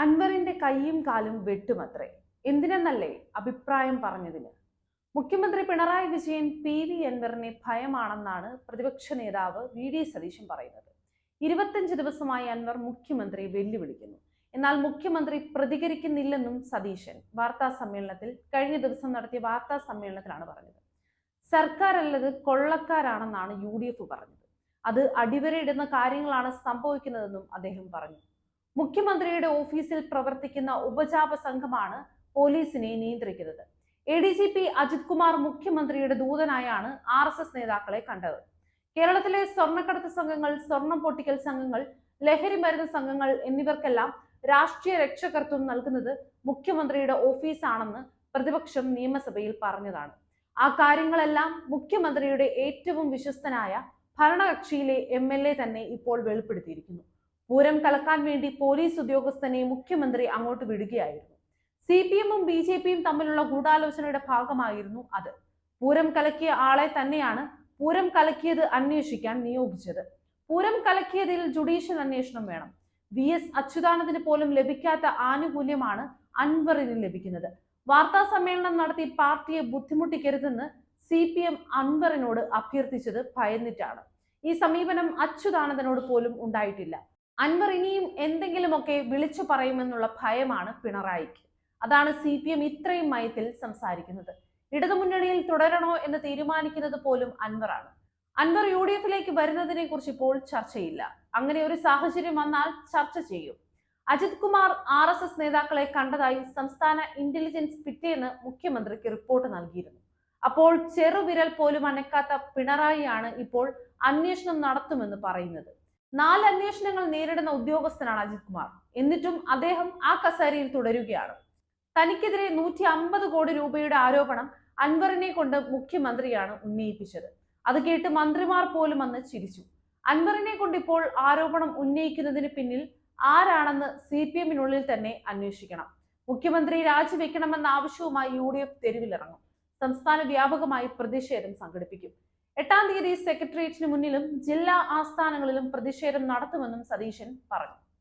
അൻവറിന്റെ കൈയും കാലും വെട്ടുമത്രേ. എന്തിനെന്നല്ലേ അഭിപ്രായം പറഞ്ഞതിന്. മുഖ്യമന്ത്രി പിണറായി വിജയൻ PV അൻവറിനെ ഭയമാണെന്നാണ് പ്രതിപക്ഷ നേതാവ് VD സതീശൻ പറയുന്നത്. 25 ദിവസമായി അൻവർ മുഖ്യമന്ത്രിയെ വെല്ലുവിളിക്കുന്നു. എന്നാൽ മുഖ്യമന്ത്രി പ്രതികരിക്കുന്നില്ലെന്നും സതീശൻ കഴിഞ്ഞ ദിവസം നടത്തിയ വാർത്താ സമ്മേളനത്തിലാണ് പറഞ്ഞത്. സർക്കാർ അല്ലത് കൊള്ളക്കാരാണെന്നാണ് UDF പറഞ്ഞത്. അത് അടിവരയിടുന്ന കാര്യങ്ങളാണ് സംഭവിക്കുന്നതെന്നും അദ്ദേഹം പറഞ്ഞു. മുഖ്യമന്ത്രിയുടെ ഓഫീസിൽ പ്രവർത്തിക്കുന്ന ഉപജാപ സംഘമാണ് പോലീസിനെ നിയന്ത്രിക്കുന്നത്. ADGP അജിത് കുമാർ മുഖ്യമന്ത്രിയുടെ ദൂതനായാണ് RSS നേതാക്കളെ കണ്ടത്. കേരളത്തിലെ സ്വർണ്ണക്കടത്ത് സംഘങ്ങൾ, സ്വർണം പൊട്ടിക്കൽ സംഘങ്ങൾ, ലഹരി മരുന്ന് സംഘങ്ങൾ എന്നിവർക്കെല്ലാം രാഷ്ട്രീയ രക്ഷകർത്തം നൽകുന്നത് മുഖ്യമന്ത്രിയുടെ ഓഫീസാണെന്ന് പ്രതിപക്ഷം നിയമസഭയിൽ പറഞ്ഞതാണ്. ആ കാര്യങ്ങളെല്ലാം മുഖ്യമന്ത്രിയുടെ ഏറ്റവും വിശ്വസ്തനായ ഭരണകക്ഷിയിലെ MLA തന്നെ ഇപ്പോൾ വെളിപ്പെടുത്തിയിരിക്കുന്നു. പൂരം കലക്കാൻ വേണ്ടി പോലീസ് ഉദ്യോഗസ്ഥനെ മുഖ്യമന്ത്രി അങ്ങോട്ട് വിടുകയായിരുന്നു. CPM-ഉം BJP-യും തമ്മിലുള്ള ഗൂഢാലോചനയുടെ ഭാഗമായിരുന്നു അത്. പൂരം കലക്കിയ ആളെ തന്നെയാണ് പൂരം കലക്കിയത് അന്വേഷിക്കാൻ നിയോഗിച്ചത്. പൂരം കലക്കിയതിൽ ജുഡീഷ്യൽ അന്വേഷണം വേണം. VS അച്യുതാനന്ദന് പോലും ലഭിക്കാത്ത ആനുകൂല്യമാണ് അൻവറിന് ലഭിക്കുന്നത്. വാർത്താ സമ്മേളനം നടത്തി പാർട്ടിയെ ബുദ്ധിമുട്ടിക്കരുതെന്ന് CPM അൻവറിനോട് അഭ്യർത്ഥിച്ചത് ഭയന്നിട്ടാണ്. ഈ സമീപനം അച്യുതാനന്ദനോട് പോലും ഉണ്ടായിട്ടില്ല. അൻവർ ഇനിയും എന്തെങ്കിലുമൊക്കെ വിളിച്ചു പറയുമെന്നുള്ള ഭയമാണ് പിണറായിക്ക്. അതാണ് CPM ഇത്രയും മയത്തിൽ സംസാരിക്കുന്നത്. ഇടതുമുന്നണിയിൽ തുടരണോ എന്ന് തീരുമാനിക്കുന്നത് പോലും അൻവറാണ്. അൻവർ UDF-ലേക്ക് വരുന്നതിനെ കുറിച്ച് ഇപ്പോൾ ചർച്ചയില്ല. അങ്ങനെ ഒരു സാഹചര്യം വന്നാൽ ചർച്ച ചെയ്യും. അജിത് കുമാർ RSS നേതാക്കളെ കണ്ടതായി സംസ്ഥാന ഇന്റലിജൻസ് പിറ്റേന്ന് മുഖ്യമന്ത്രിക്ക് റിപ്പോർട്ട് നൽകിയിരുന്നു. അപ്പോൾ ചെറുവിരൽ പോലും അനക്കാത്ത പിണറായിയാണ് ഇപ്പോൾ അന്വേഷണം നടത്തുമെന്ന് പറയുന്നത്. 4 അന്വേഷണങ്ങൾ നേരിടുന്ന ഉദ്യോഗസ്ഥനാണ് അജിത് കുമാർ. എന്നിട്ടും അദ്ദേഹം ആ കസേരയിൽ തുടരുകയാണ്. തനിക്കെതിരെ 150 കോടി രൂപയുടെ ആരോപണം അൻവറിനെ കൊണ്ട് മുഖ്യമന്ത്രിയാണ് ഉന്നയിപ്പിച്ചത്. അത് കേട്ട് മന്ത്രിമാർ പോലും അന്ന് ചിരിച്ചു. അൻവറിനെ കൊണ്ട് ഇപ്പോൾ ആരോപണം ഉന്നയിക്കുന്നതിന് പിന്നിൽ ആരാണെന്ന് CPM-നുള്ളിൽ തന്നെ അന്വേഷിക്കണം. മുഖ്യമന്ത്രി രാജിവെക്കണമെന്ന ആവശ്യവുമായി UDF തെരുവിലിറങ്ങും. സംസ്ഥാന വ്യാപകമായി പ്രതിഷേധം സംഘടിപ്പിക്കും. 8-ാം തീയതി സെക്രട്ടേറിയറ്റിന് മുന്നിലും ജില്ലാ ആസ്ഥാനങ്ങളിലും പ്രതിഷേധം നടത്തുമെന്നും സതീശൻ പറഞ്ഞു.